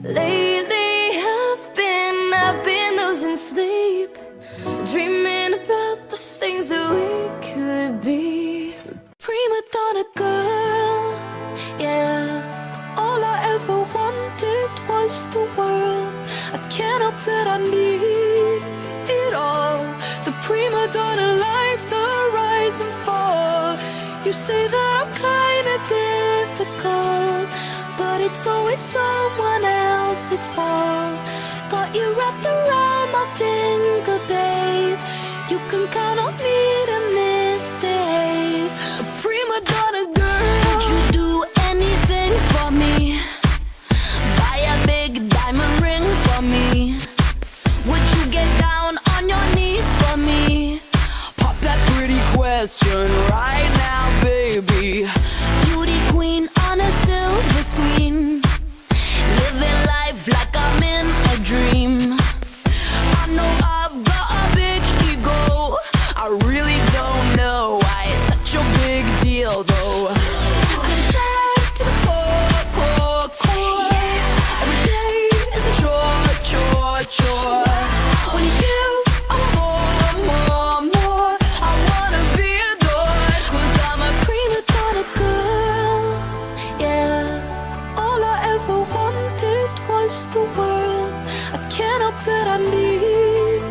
Lately I've been losing sleep, dreaming about the things that we could be. Prima donna girl, yeah. All I ever wanted was the world. I can't help that I need it all. The prima donna life, the rise and fall. You say that I'm kinda difficult, but it's always someone else's fault. Got you wrapped around my finger, babe. You can count on me to misbehave. A prima donna girl. Would you do anything for me? Buy a big diamond ring for me? Would you get down on your knees for me? Pop that pretty question right now, baby. Beauty queen on a silver screen, living life like I'm in a dream. I know I've got a big ego, I really don't know why it's such a big deal though. I'm sad to the core, core, core. Every day is a chore. When you give, I want more, more. I wanna be adored, 'cause I'm a prima donna girl, yeah. All I ever wanted was the world. I can't help that I need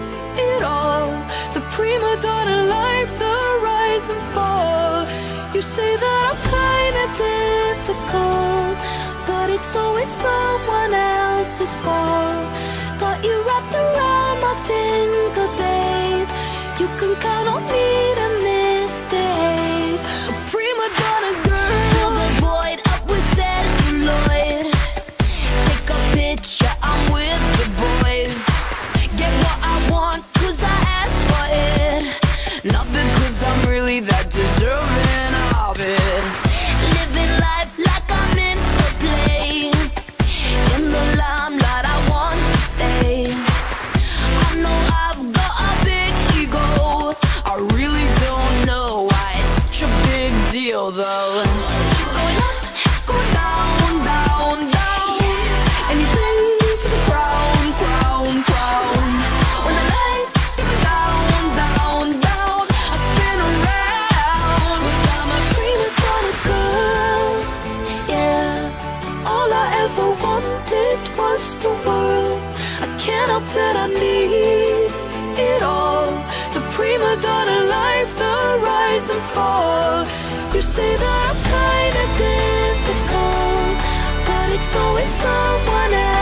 it all. The prima donna life, the rise and fall. You say that I'm kinda difficult, but it's always someone else's fault. Got you wrapped around my finger, babe. You can count on me to misbehave. A prima donna girl. Fill the void up with celluloid. Take a picture, I'm with the boys. Get what I want, 'cause I asked for it, not because I'm really that deserving of it. Living life like I'm in a play, in the limelight I want to stay. I know I've got a big ego, I really don't know why it's such a big deal though. Going up, going down, down, down. Anything for the crown, crown, crown. When the lights get me down, down, down, I spin around. 'Cause I'm a prima donna girl, yeah. All I ever wanted was the world. I can't help that I need it all. The prima donna life, the rise and fall. You say that I'm kinda difficult, but it's always someone else.